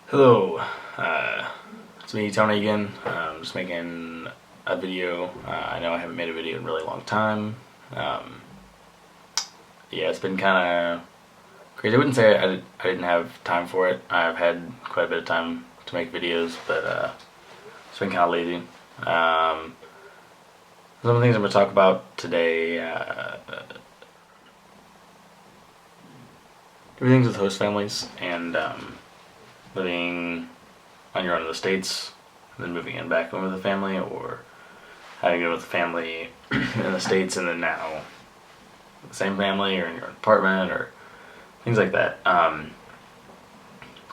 Hello, it's me, Tony, again. Just making a video. I know I haven't made a video in a really long time. Um, yeah, it's been kind of crazy. I wouldn't say I didn't have time for it. I've had quite a bit of time to make videos, but it's been kind of lazy. Um, some of the things I'm going to talk about today, everything's with host families and living on your own in the States, and then moving in back in with the family, or having it with the family in the States and then now the same family or in your apartment or things like that.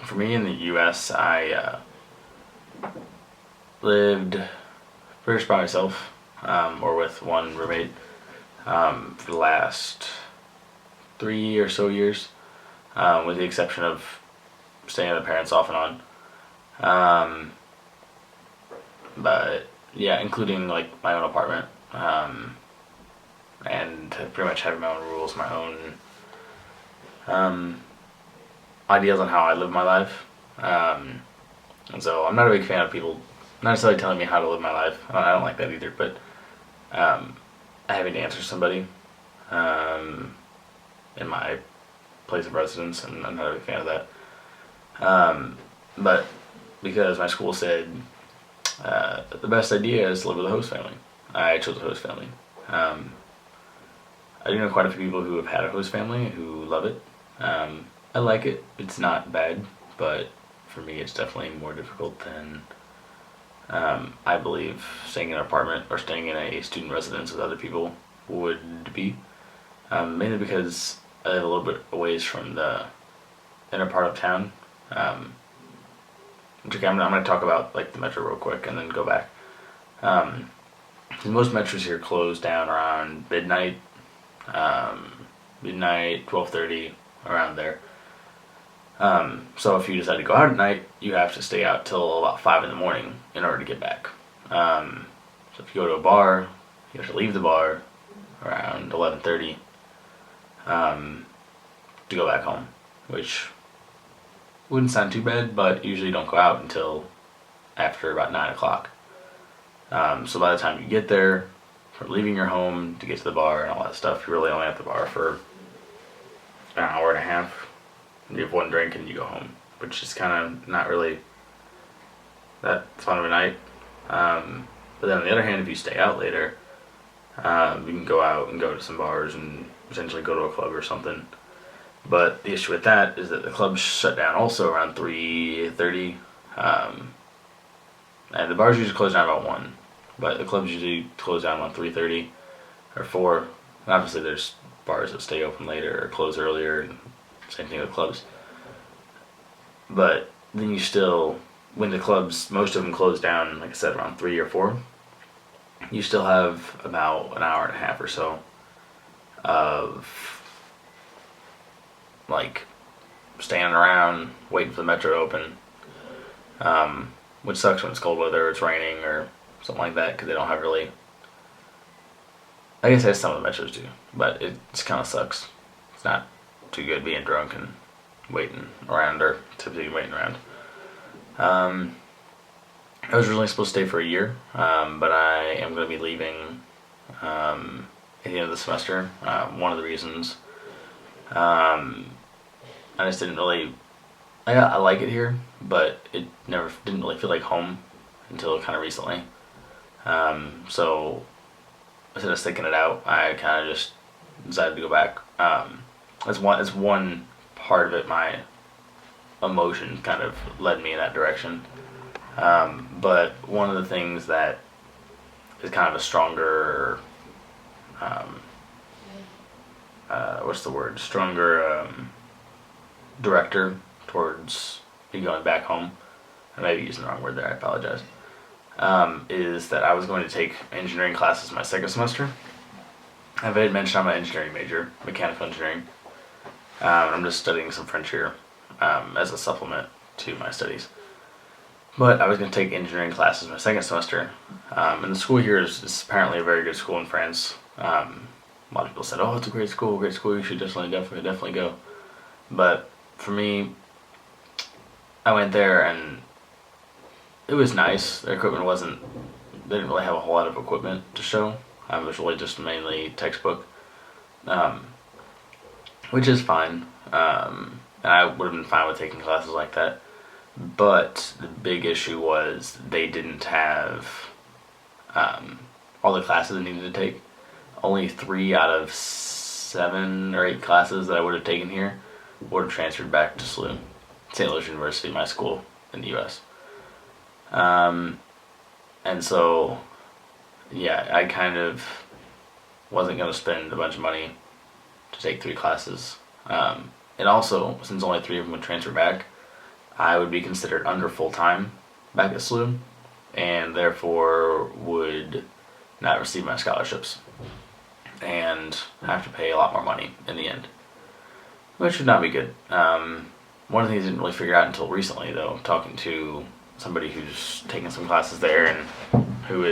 For me in the U.S., I lived pretty much by myself or with one roommate for the last 3 or so years, with the exception of staying with the parents off and on. Um, but yeah, including like my own apartment, and pretty much having my own rules, my own um, ideas on how I live my life. And so I'm not a big fan of people not necessarily telling me how to live my life. I don't like that either, but um, having to answer somebody um, in my place of residence, and I'm not a big fan of that. But because my school said the best idea is to live with a host family, I chose a host family. Um, I do know quite a few people who have had a host family who love it. I like it. It's not bad, but for me, it's definitely more difficult than I believe staying in an apartment or staying in a student residence with other people would be. Mainly because I live a little bit a ways from the inner part of town. Um, which okay, I'm going to talk about like the metro real quick and then go back. Um, 'Cause most metros here close down around midnight, um, 12:30, around there. So if you decide to go out at night, you have to stay out till about 5 in the morning in order to get back. So if you go to a bar, you have to leave the bar around 11:30 to go back home, which wouldn't sound too bad, but usually don't go out until after about 9 o'clock. So by the time you get there, from leaving your home to get to the bar and all that stuff, you're really only at the bar for an hour and a half. You have one drink and you go home, which is kind of not really that fun of a night. But then on the other hand, if you stay out later, you can go out and go to some bars and potentially go to a club or something. But the issue with that is that the clubs shut down also around 3:30, and the bars usually close down about 1, but the clubs usually close down around 3:30 or 4. And obviously, there's bars that stay open later or close earlier, and same thing with clubs. But then you still, when the clubs, most of them close down, like I said, around 3 or 4, you still have about an hour and a half or so of like standing around waiting for the metro to open, which sucks when it's cold weather or it's raining or something like that, because they don't have really. I guess that's some of the metros do, but it just kind of sucks. It's not too good being drunk and waiting around, or typically waiting around. I was originally supposed to stay for a year, but I am going to be leaving at the end of the semester. One of the reasons, I just didn't really. I like it here, but it never didn't really feel like home until kind of recently. So instead of sticking it out, I kind of just decided to go back. It's one part of it. My emotion kind of led me in that direction. But one of the things that is kind of a stronger, what's the word? Stronger director towards me going back home. I may be using the wrong word there. I apologize. Is that I was going to take engineering classes my second semester. I've had mentioned I'm an engineering major, mechanical engineering. I'm just studying some French here as a supplement to my studies. But I was going to take engineering classes my second semester. And the school here is apparently a very good school in France. A lot of people said, "Oh, it's a great school, you should definitely go." But for me, I went there and it was nice. Their equipment wasn't. They didn't really have a whole lot of equipment to show. It was really just mainly textbook, um, which is fine. And I would have been fine with taking classes like that. But the big issue was they didn't have all the classes I needed to take. Only 3 out of 7 or 8 classes that I would have taken here would have transferred back to SLU, St. Louis University, my school in the U.S. And so, yeah, I kind of wasn't going to spend a bunch of money to take 3 classes. And also, since only 3 of them would transfer back, I would be considered under full-time back at SLU, and therefore would not receive my scholarships and have to pay a lot more money in the end, which would not be good. One of the things I didn't really figure out until recently, though, talking to somebody who's taken some classes there and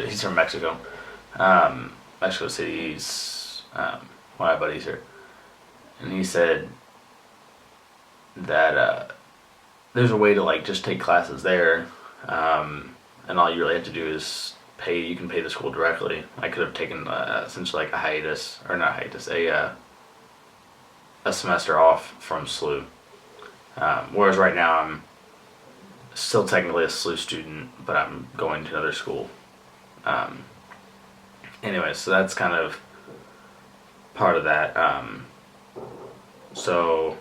he's from Mexico, Mexico City. He's one of my buddies here, and he said that there's a way to like just take classes there, and all you really have to do is pay. You can pay the school directly. I could have taken essentially like a hiatus, or not hiatus, a semester off from SLU. Whereas right now I'm still technically a SLU student, but I'm going to another school. Anyway, so that's kind of part of that. So,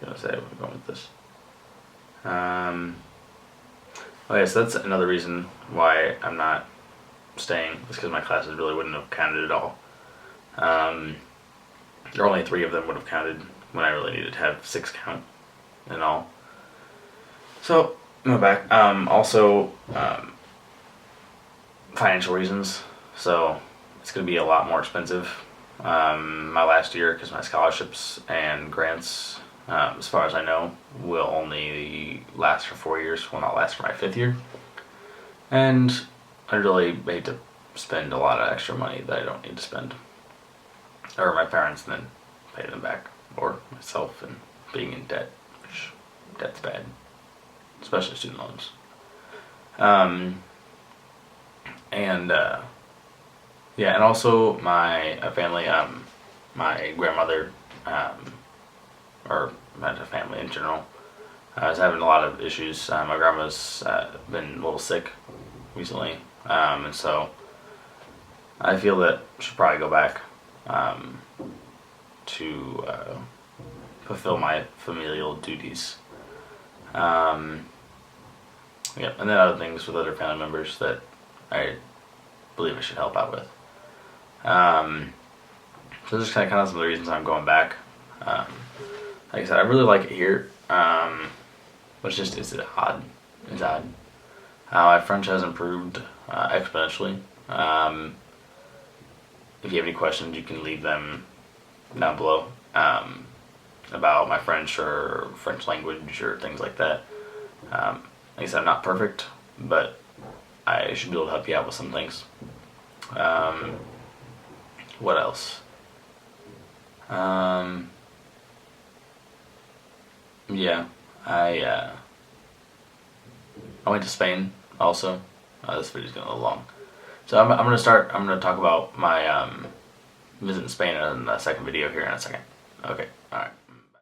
I'm gonna say where we're going with this. Okay, so that's another reason why I'm not staying. It's because my classes really wouldn't have counted at all. There are only 3 of them would have counted when I really needed to have 6 count and all. So, I'm back. Also, financial reasons. So, it's going to be a lot more expensive my last year because my scholarships and grants, as far as I know, will only last for 4 years, will not last for my 5th year. And I really hate to spend a lot of extra money that I don't need to spend. Or my parents and then pay them back. Or myself and being in debt, which debt's bad. Especially student loans. Yeah, and also my family, my grandmother, or my family in general, is having a lot of issues. My grandma's been a little sick recently, and so I feel that I should probably go back to fulfill my familial duties. Yeah, and then other things with other family members that I believe I should help out with. So those are kind of some of the reasons I'm going back. Like I said, I really like it here, but it's odd. It's odd. My French has improved exponentially. If you have any questions, you can leave them down below about my French or French language or things like that. Like I said, I'm not perfect, but I should be able to help you out with some things. What else? Yeah, I went to Spain also. This video's getting a little long, so I'm gonna talk about my visit in Spain in the second video here in a second. Okay.